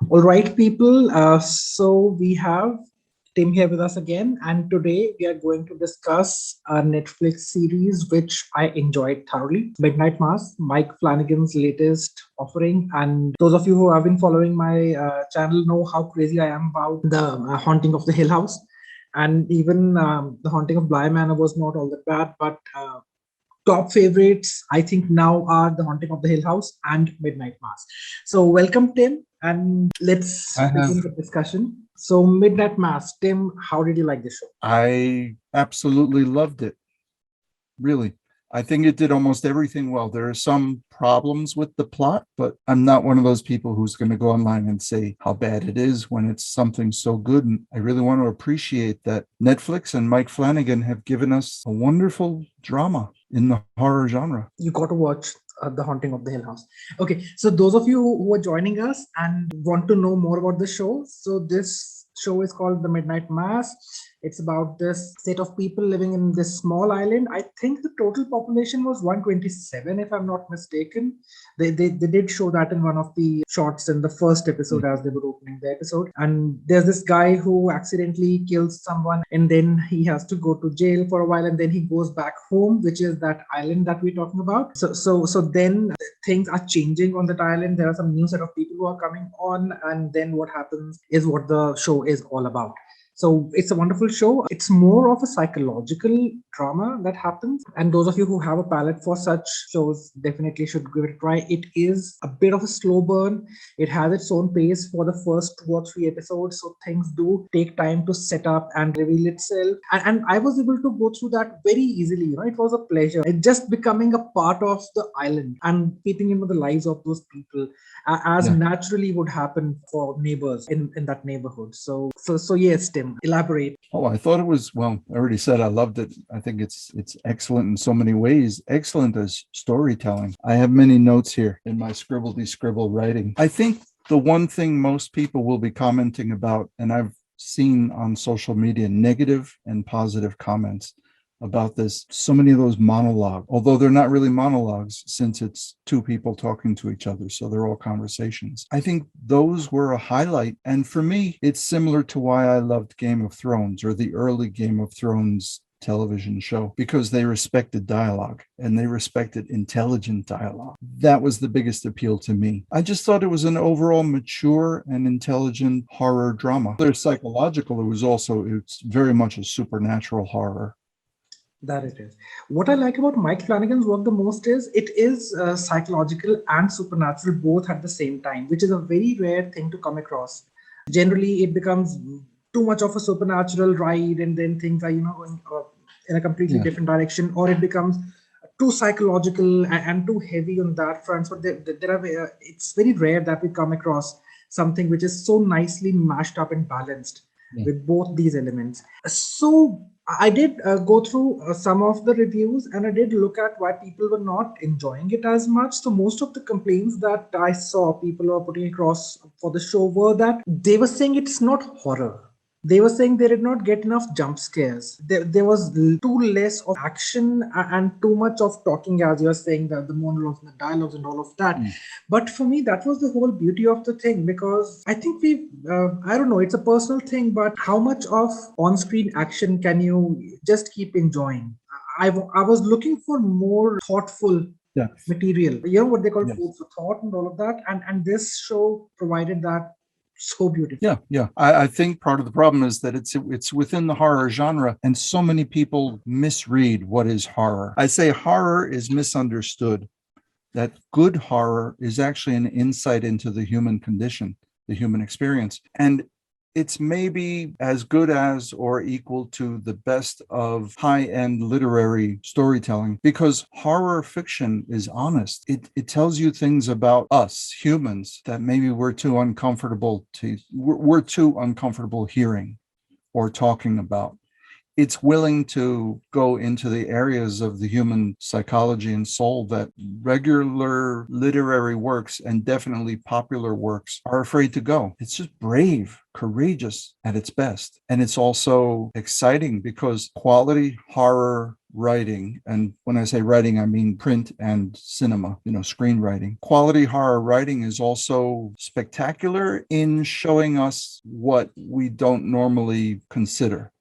All right, people. So we have Tim here with us again, and today we are going to discuss a Netflix series which I enjoyed thoroughly, Midnight Mass, Mike Flanagan's latest offering. And those of you who have been following my channel know how crazy I am about the Haunting of the Hill House, and even the Haunting of Bly Manor was not all that bad, but top favorites I think now are The Haunting of the Hill House and Midnight Mass. So welcome Tim, and let's I begin have, the discussion. So Midnight Mass, Tim, how did you like the show? I absolutely loved it. Really. I think it did almost everything well. There are some problems with the plot, but I'm not one of those people who's going to go online and say how bad it is when it's something so good. And I really want to appreciate that Netflix and Mike Flanagan have given us a wonderful drama in the horror genre. You got to watch The Haunting of the Hill House. Okay, so those of you who are joining us and want to know more about the show, so this show is called The Midnight Mass. It's about this set of people living in this small island. I think the total population was 127, if I'm not mistaken. They did show that in one of the shots in the first episode as they were opening the episode. And there's this guy who accidentally kills someone, and then he has to go to jail for a while, and then he goes back home, which is that island that we're talking about. So then things are changing on that island. There are some new set of people who are coming on, and then what happens is what the show is all about. So it's a wonderful show. It's more of a psychological drama that happens. And those of you who have a palate for such shows definitely should give it a try. It is a bit of a slow burn. It has its own pace for the first 2 or 3 episodes. So things do take time to set up and reveal itself. And I was able to go through that very easily. It was a pleasure. It just becoming a part of the island and peeping into the lives of those people as Yeah. naturally would happen for neighbors in that neighborhood. So yes, Tim, elaborate. Oh, I thought it was, well, I already said I loved it. I think it's excellent in so many ways. Excellent as storytelling. I have many notes here in my scribbledy scribble writing. I think the one thing most people will be commenting about, and I've seen on social media negative and positive comments about this, so many of those monologue, although they're not really monologues since it's two people talking to each other, so they're all conversations. I think those were a highlight, and for me it's similar to why I loved Game of Thrones, or the early Game of Thrones television show, because they respected dialogue and they respected intelligent dialogue. That was the biggest appeal to me. I just thought it was an overall mature and intelligent horror drama. There's psychological, it's very much a supernatural horror. That it is. What I like about Mike Flanagan's work the most is it is psychological and supernatural both at the same time, which is a very rare thing to come across. Generally, it becomes too much of a supernatural ride, and then things are going in a completely Yeah. different direction, or it becomes too psychological and too heavy on that front. So there are it's very rare that we come across something which is so nicely mashed up and balanced Yeah. with both these elements. So I did go through some of the reviews, and I did look at why people were not enjoying it as much. So most of the complaints that I saw people were putting across for the show were that they were saying it's not horror. They were saying they did not get enough jump scares. There was too less of action and too much of talking, as you're saying, the monologues and the dialogues and all of that. Mm. But for me, that was the whole beauty of the thing, because I think I don't know, it's a personal thing, but how much of on screen action can you just keep enjoying? I was looking for more thoughtful Yeah. material, what they call Yes. food for thought and all of that. And this show provided that so beautifully. Yeah, yeah. I think part of the problem is that it's within the horror genre, and so many people misread what is horror. I say horror is misunderstood. That good horror is actually an insight into the human condition, the human experience. And it's maybe as good as or equal to the best of high-end literary storytelling, because horror fiction is honest. It tells you things about us humans that maybe we're too uncomfortable hearing or talking about. it's willing to go into the areas of the human psychology and soul that regular literary works and definitely popular works are afraid to go. It's just brave, courageous at its best. And it's also exciting because quality horror writing, and when I say writing, I mean print and cinema, screenwriting. Quality horror writing is also spectacular in showing us what we don't normally consider,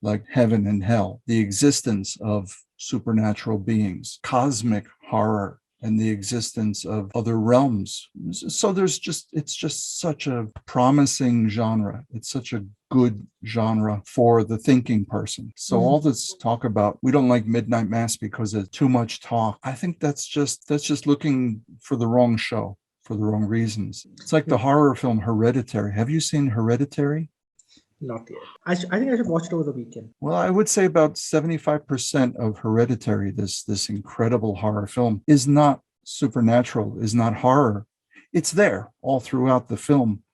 like heaven and hell, the existence of supernatural beings, cosmic horror, and the existence of other realms. So it's just such a promising genre. It's such a good genre for the thinking person. So all this talk about, we don't like Midnight Mass because of too much talk, I think that's just looking for the wrong show for the wrong reasons. It's like the horror film Hereditary. Have you seen Hereditary? Not yet. I think I should watch it over the weekend. Well, I would say about 75% of Hereditary, this incredible horror film, is not supernatural, is not horror. It's there all throughout the film.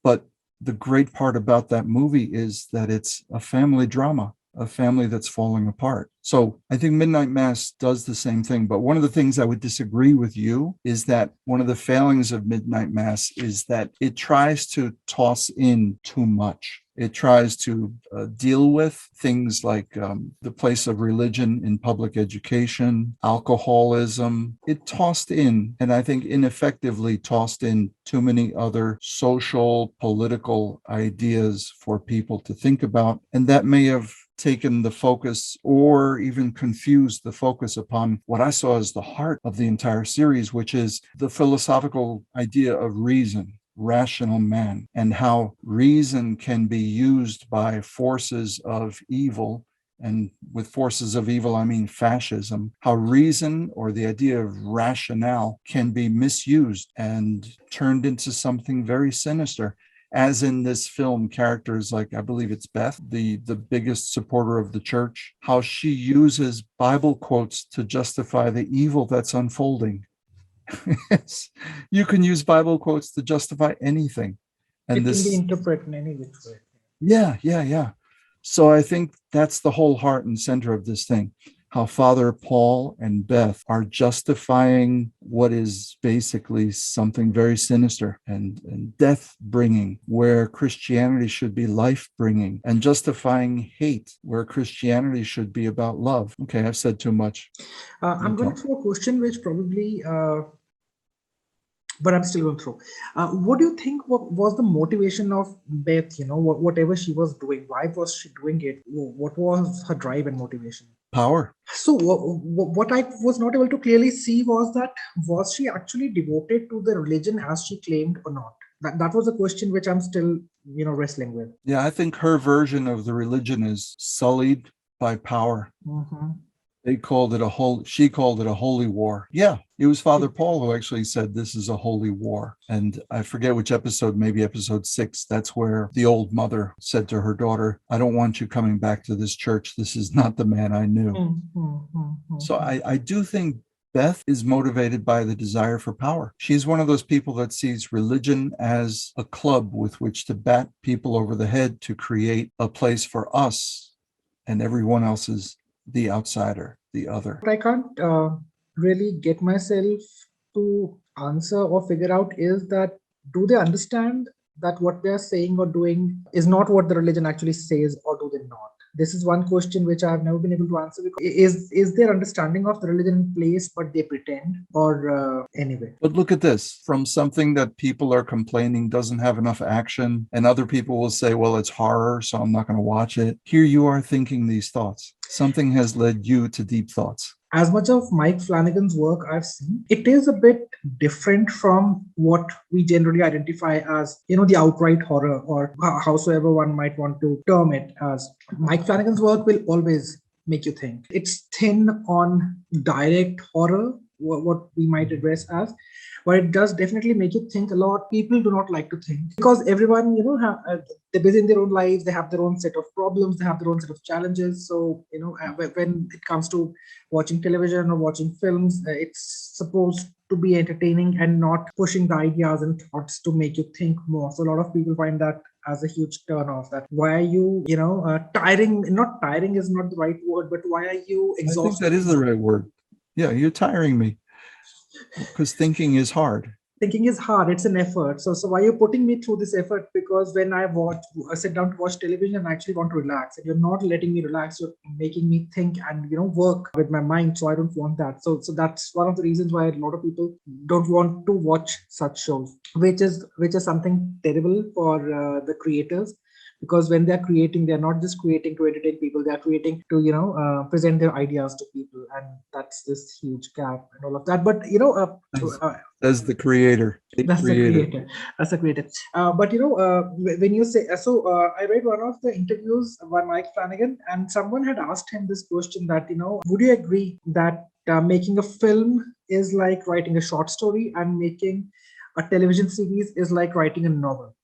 But the great part about that movie is that it's a family drama, a family that's falling apart. So I think Midnight Mass does the same thing. But one of the things I would disagree with you is that one of the failings of Midnight Mass is that it tries to toss in too much. It tries to deal with things like the place of religion in public education, alcoholism. It tossed in, and I think ineffectively tossed in, too many other social, political ideas for people to think about. And that may have taken the focus or even confused the focus upon what I saw as the heart of the entire series, which is the philosophical idea of reason, rational man, and how reason can be used by forces of evil. And with forces of evil, I mean fascism, how reason, or the idea of rationale, can be misused and turned into something very sinister. As in this film, characters like, I believe it's Beth, the biggest supporter of the church, how she uses Bible quotes to justify the evil that's unfolding. You can use Bible quotes to justify anything. And it can be interpreted in any which way. Yeah. So I think that's the whole heart and center of this thing. How Father Paul and Beth are justifying what is basically something very sinister and death-bringing, where Christianity should be life-bringing, and justifying hate, where Christianity should be about love. Okay, I've said too much. I'm going to throw a question which probably, but I'm still going to throw. What do you think was the motivation of Beth, whatever she was doing? Why was she doing it? What was her drive and motivation? Power. So what I was not able to clearly see was she actually devoted to the religion as she claimed or not? That was a question which I'm still, wrestling with. Yeah, I think her version of the religion is sullied by power. Mm-hmm. She called it a holy war. Yeah, it was Father Paul who actually said this is a holy war. And I forget which episode, maybe episode 6, that's where the old mother said to her daughter, I don't want you coming back to this church. This is not the man I knew. Mm-hmm. So I do think Beth is motivated by the desire for power. She's one of those people that sees religion as a club with which to bat people over the head to create a place for us, and everyone else is the outsider, the other. What I can't really get myself to answer or figure out is that, do they understand that what they're saying or doing is not what the religion actually says, or do they not? This is one question which I've never been able to answer. Because is their understanding of the religion in place, but they pretend, or anyway? But look at this, from something that people are complaining doesn't have enough action, and other people will say, well, it's horror, so I'm not going to watch it. Here you are thinking these thoughts. Something has led you to deep thoughts. As much of Mike Flanagan's work I've seen, it is a bit different from what we generally identify as, the outright horror, or howsoever one might want to term it as. Mike Flanagan's work will always make you think. It's thin on direct horror, what we might address as, but it does definitely make you think a lot. People do not like to think because everyone, they're busy in their own lives. They have their own set of problems. They have their own set of challenges. So, when it comes to watching television or watching films, it's supposed to be entertaining and not pushing the ideas and thoughts to make you think more. So a lot of people find that as a huge turn off. That why are you, tiring? Not tiring is not the right word, but why are you I think that exhausted? is the right word. Yeah, you're tiring me because thinking is hard. Thinking is hard, it's an effort. So why you're putting me through this effort? Because when I sit down to watch television, I actually want to relax, and you're not letting me relax. You're making me think and work with my mind. So I don't want that. So that's one of the reasons why a lot of people don't want to watch such shows, which is something terrible for the creators. Because when they're creating, they're not just creating to entertain people, they're creating to present their ideas to people, and that's this huge gap and all of that. But As, uh, as the creator, a that's the creator. creator. That's the creator. But when you say I read one of the interviews by Mike Flanagan, and someone had asked him this question that would you agree that making a film is like writing a short story, and making a television series is like writing a novel?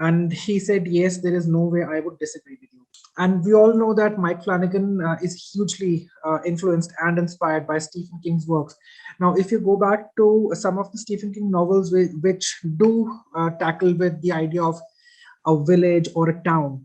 And he said, yes, there is no way I would disagree with you. And we all know that Mike Flanagan is hugely influenced and inspired by Stephen King's works. Now, if you go back to some of the Stephen King novels, which do tackle with the idea of a village or a town,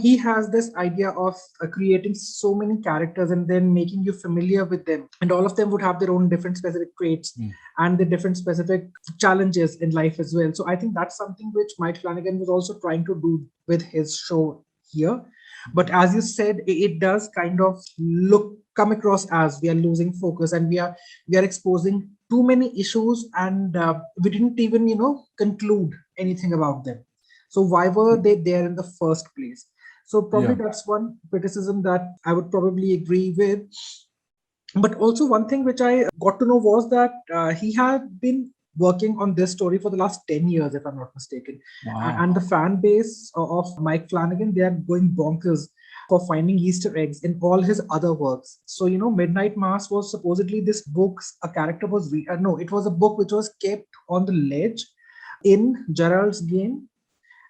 he has this idea of creating so many characters and then making you familiar with them, and all of them would have their own different specific traits and the different specific challenges in life as well. So I think that's something which Mike Flanagan was also trying to do with his show here. But as you said, it does kind of come across as we are losing focus, and we are exposing too many issues, and we didn't even conclude anything about them. So why were they there in the first place? So probably Yeah. that's one criticism that I would probably agree with. But also one thing which I got to know was that he had been working on this story for the last 10 years, if I'm not mistaken. Wow. And the fan base of Mike Flanagan, they are going bonkers for finding Easter eggs in all his other works. So, Midnight Mass was supposedly this book, a character was, no, it was a book which was kept on the ledge in Gerald's game.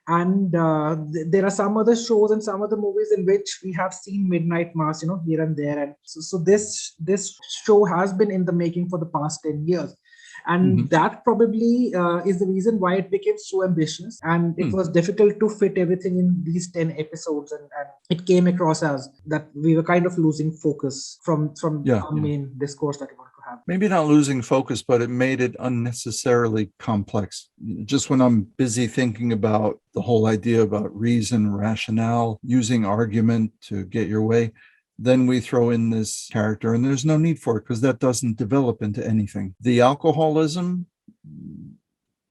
And there are some other shows and some other movies in which we have seen Midnight Mass, here and there. And so this show has been in the making for the past 10 years. And that probably is the reason why it became so ambitious, and it was difficult to fit everything in these 10 episodes, and it came across as that we were kind of losing focus from our main discourse that we wanted to have. Maybe not losing focus, but it made it unnecessarily complex. Just when I'm busy thinking about the whole idea about reason, rationale, using argument to get your way, then we throw in this character, and there's no need for it because that doesn't develop into anything. The alcoholism,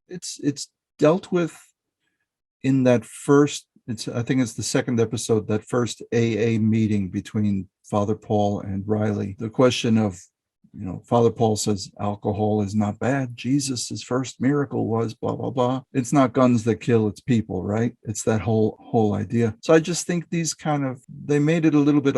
it's dealt with in that first, I think it's the second episode, that first AA meeting between Father Paul and Riley. The question of, Father Paul says alcohol is not bad. Jesus' first miracle was blah, blah, blah. It's not guns that kill, it's people, right? It's that whole idea. So I just think they made it a little bit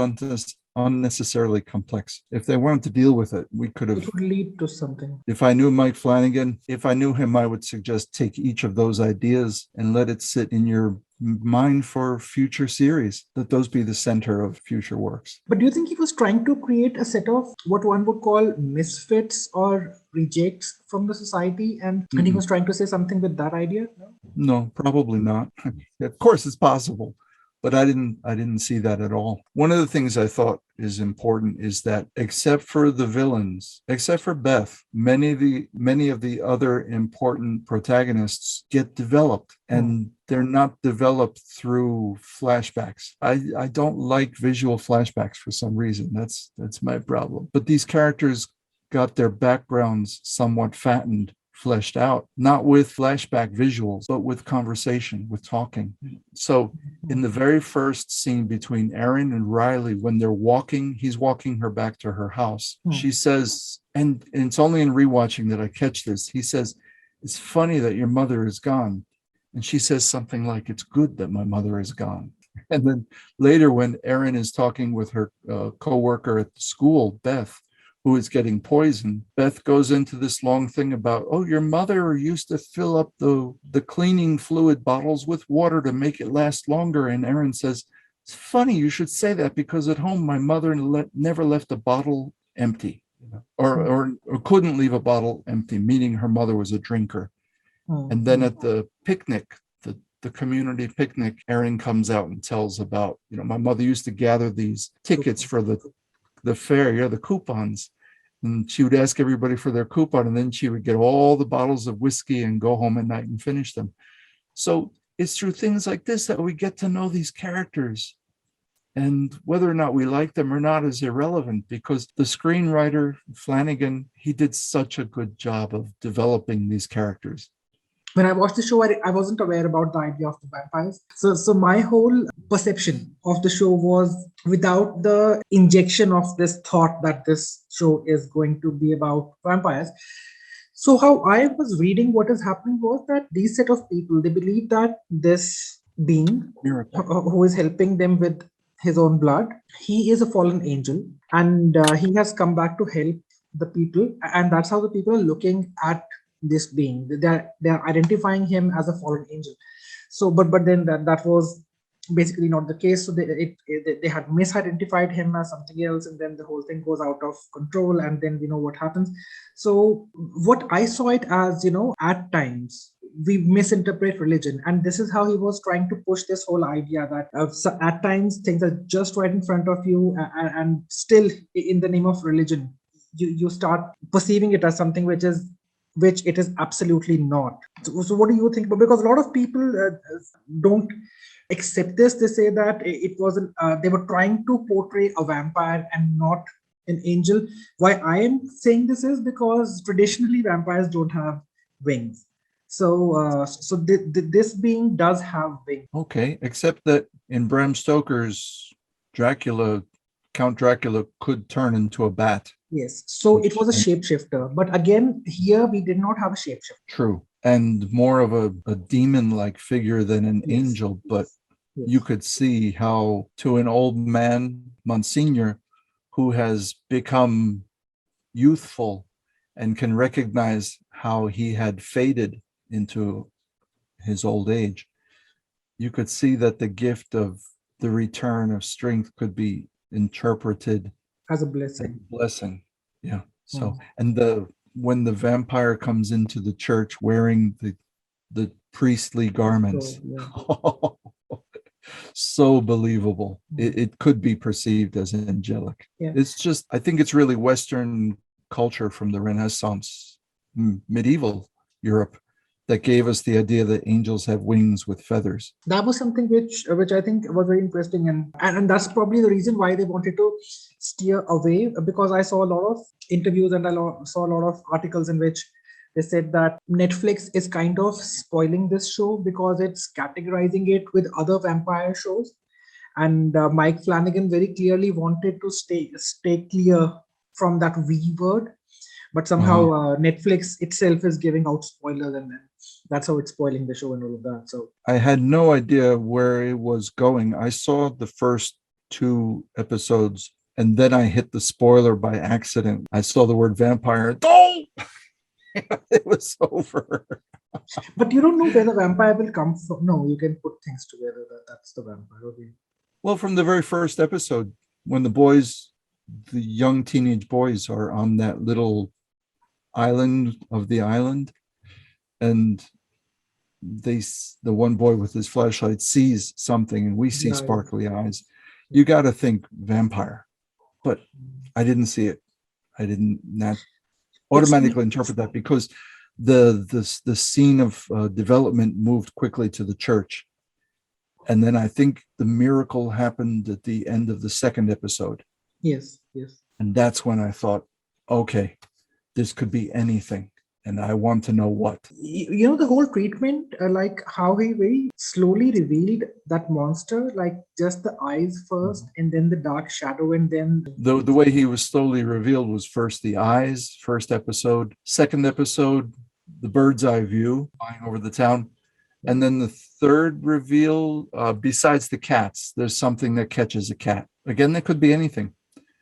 unnecessarily complex. If they wanted to deal with it, we could have. It would lead to something. If I knew Mike Flanagan, if I knew him, I would suggest take each of those ideas and let it sit in your mind for future series, that those be the center of future works. But do you think he was trying to create a set of what one would call misfits or rejects from the society, and he was trying to say something with that idea? No, probably not. Of course it's possible, but I didn't see that at all. One of the things I thought is important is that except for the villains, except for Beth, many of the other important protagonists get developed, and they're not developed through flashbacks. I don't like visual flashbacks for some reason. That's my problem. But these characters got their backgrounds somewhat fattened, fleshed out, not with flashback visuals, but with conversation, with talking. So in the very first scene between Erin and Riley, when he's walking her back to her house, she says, and it's only in rewatching that I catch this, he says, "It's funny that your mother is gone." And she says something like, "It's good that my mother is gone." And then later when Erin is talking with her co-worker at the school, Beth, who is getting poisoned, Beth goes into this long thing about, "Oh, your mother used to fill up the cleaning fluid bottles with water to make it last longer." And Erin says, "It's funny you should say that, because at home my mother never left a bottle empty." or couldn't leave a bottle empty, meaning her mother was a drinker. And then at the picnic, the community picnic, Erin comes out and tells about, my mother used to gather these tickets for the fair, the coupons. And she would ask everybody for their coupon, and then she would get all the bottles of whiskey and go home at night and finish them. So it's through things like this that we get to know these characters. And whether or not we like them or not is irrelevant, because the screenwriter, Flanagan, he did such a good job of developing these characters. When I watched the show, I wasn't aware about the idea of the vampires. So my whole perception of the show was without the injection of this thought that this show is going to be about vampires. So how I was reading what is happening was that these set of people, they believe that this being who is helping them with his own blood, he is a fallen angel, and he has come back to help the people. And that's how the people are looking at this being. They're identifying him as a fallen angel. So but then that was basically not the case. So they had misidentified him as something else, and then the whole thing goes out of control, and then we know what happens. So what I saw it as, at times we misinterpret religion, and this is how he was trying to push this whole idea that so at times things are just right in front of you, and still in the name of religion you start perceiving it as something which it is absolutely not. So what do you think? Because a lot of people don't accept this. They say that it wasn't, they were trying to portray a vampire and not an angel. Why I am saying this is because traditionally vampires don't have wings. So this being does have wings. Okay, except that in Bram Stoker's Dracula, Count Dracula could turn into a bat. Yes, so it was a shapeshifter. But again, here we did not have a shapeshifter. True. And more of a demon-like figure than an angel. But you could see how, to an old man, Monsignor, who has become youthful and can recognize how he had faded into his old age, you could see that the gift of the return of strength could be interpreted as a blessing. Yeah. So and when the vampire comes into the church wearing the priestly garments, so believable. It could be perceived as angelic. It's just, I think it's really Western culture from the Renaissance, medieval Europe, that gave us the idea that angels have wings with feathers. That was something which I think was very interesting, and that's probably the reason why they wanted to steer away, because I saw a lot of interviews and I saw a lot of articles in which they said that Netflix is kind of spoiling this show because it's categorizing it with other vampire shows, and Mike Flanagan very clearly wanted to stay clear from that V word, but somehow Netflix itself is giving out spoilers, and that's how it's spoiling the show and all of that. So I had no idea where it was going. I saw the first 2 episodes, and then I hit the spoiler by accident. I saw the word vampire. Oh! It was over. But you don't know where the vampire will come from. No, you can put things together. That's the vampire. Okay. Well, from the very first episode, when the young teenage boys are on that little island of the island, and the one boy with his flashlight sees something, and we see sparkly eyes. You got to think vampire, but I didn't see it. I did not automatically interpret that, because the scene of development moved quickly to the church, and then I think the miracle happened at the end of the 2nd episode. Yes. And that's when I thought, okay, this could be anything, and I want to know what. The whole treatment, like how he very slowly revealed that monster, like just the eyes first, and then the dark shadow, and then the way he was slowly revealed was first the eyes, first episode, 2nd episode, the bird's eye view flying over the town, and then the 3rd reveal, besides the cats, there's something that catches a cat. Again, that could be anything.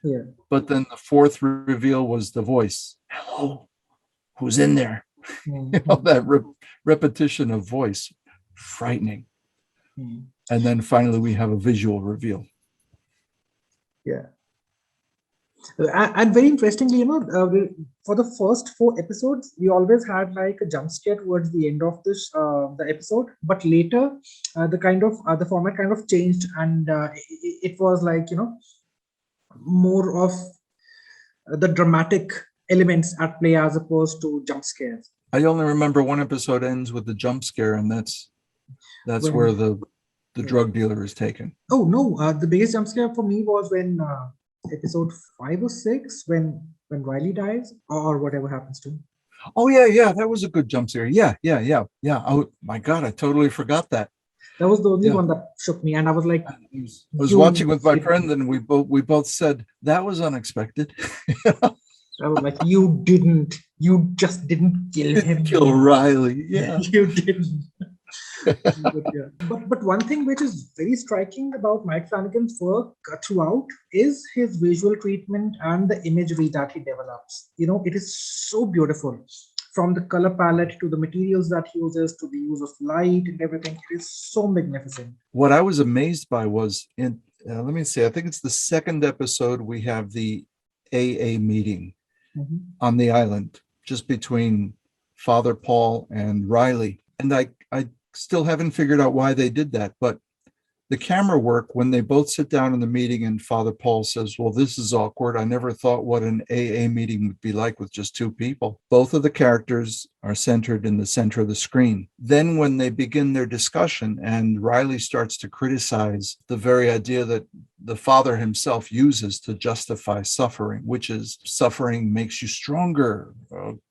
Yeah. But then the 4th reveal was the voice. Hello, who's in there? That repetition of voice, frightening. And then finally we have a visual reveal. Yeah. And very interestingly, for the first 4 episodes, we always had like a jump scare towards the end of the episode. But later, the format kind of changed, and it was like more of the dramatic elements at play as opposed to jump scares. I only remember one episode ends with the jump scare, and that's where When the drug dealer is taken. Oh no, the biggest jump scare for me was when episode 5 or 6, when Riley dies or whatever happens to him. Oh yeah, that was a good jump scare. Yeah. Oh my God, I totally forgot that. That was the only Yeah. one that shook me, and I was like, I was watching with my friend, and we both said that was unexpected. I was like, you just didn't kill him. Kill Riley. Yeah. You didn't. But one thing which is very striking about Mike Flanagan's work throughout is his visual treatment and the imagery that he develops. It is so beautiful, from the color palette to the materials that he uses to the use of light and everything. It is so magnificent. What I was amazed by was let me see, I think it's the second episode, we have the AA meeting on the island, just between Father Paul and Riley. And I still haven't figured out why they did that, but the camera work, when they both sit down in the meeting and Father Paul says, well, this is awkward. I never thought what an AA meeting would be like with just two people. Both of the characters are centered in the center of the screen. Then when they begin their discussion and Riley starts to criticize the very idea that the Father himself uses to justify suffering, which is suffering makes you stronger.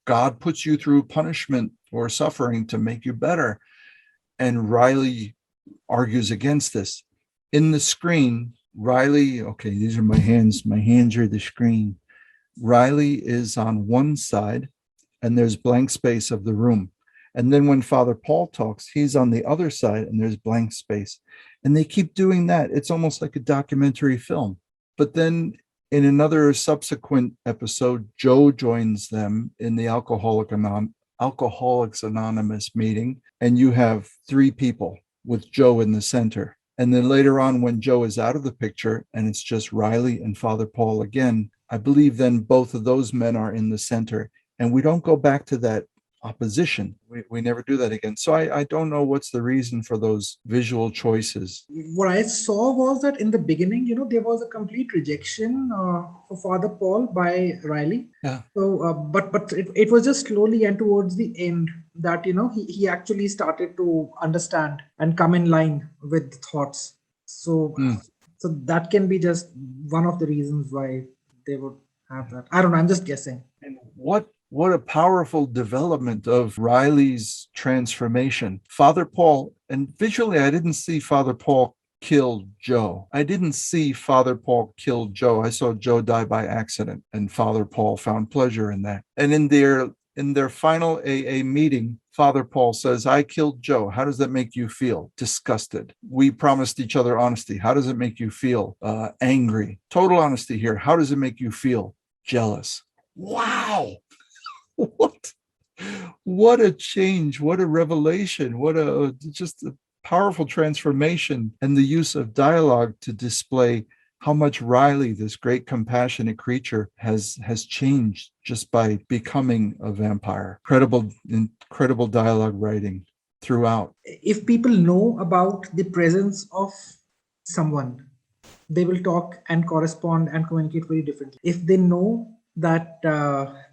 God puts you through punishment or suffering to make you better. And Riley argues against this. In the screen, Riley, okay, these are my hands. My hands are the screen. Riley is on one side, and there's blank space of the room. And then when Father Paul talks, he's on the other side, and there's blank space. And they keep doing that. It's almost like a documentary film. But then in another subsequent episode, Joe joins them in the Alcoholics Anonymous meeting, and you have 3 people with Joe in the center. And then later on, when Joe is out of the picture and it's just Riley and Father Paul again, I believe then both of those men are in the center. And we don't go back to that opposition. We never do that again. So I don't know what's the reason for those visual choices. What I saw was that in the beginning, there was a complete rejection for Father Paul by Riley. Yeah. So, but it was just slowly and towards the end that he actually started to understand and come in line with thoughts. So so that can be just one of the reasons why they would have that. I don't know. I'm just guessing. And what a powerful development of Riley's transformation. Father Paul, and visually, I didn't see Father Paul kill Joe. I didn't see Father Paul kill Joe. I saw Joe die by accident, and Father Paul found pleasure in that. And in their final AA meeting, Father Paul says, I killed Joe. How does that make you feel? Disgusted. We promised each other honesty. How does it make you feel? Angry. Total honesty here. How does it make you feel? Jealous. Wow. What a change, what a revelation, just a powerful transformation, and the use of dialogue to display how much Riley, this great compassionate creature, has changed just by becoming a vampire. Incredible dialogue writing throughout. If people know about the presence of someone, they will talk and correspond and communicate very differently. If they know that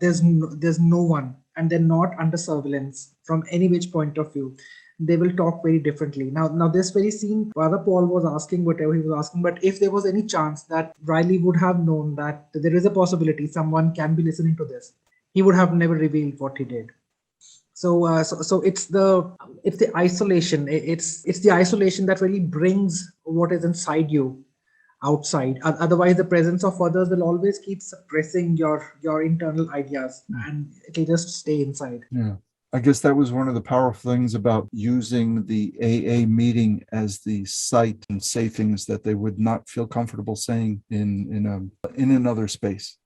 there's no one and they're not under surveillance from any which point of view, they will talk very differently. Now this very scene, Father Paul was asking whatever he was asking, but if there was any chance that Riley would have known that there is a possibility someone can be listening to this, he would have never revealed what he did. So it's the isolation. It's the isolation that really brings what is inside you outside. Otherwise, the presence of others will always keep suppressing your internal ideas, and it'll just stay inside. Yeah. I guess that was one of the powerful things about using the AA meeting as the site and say things that they would not feel comfortable saying in another space.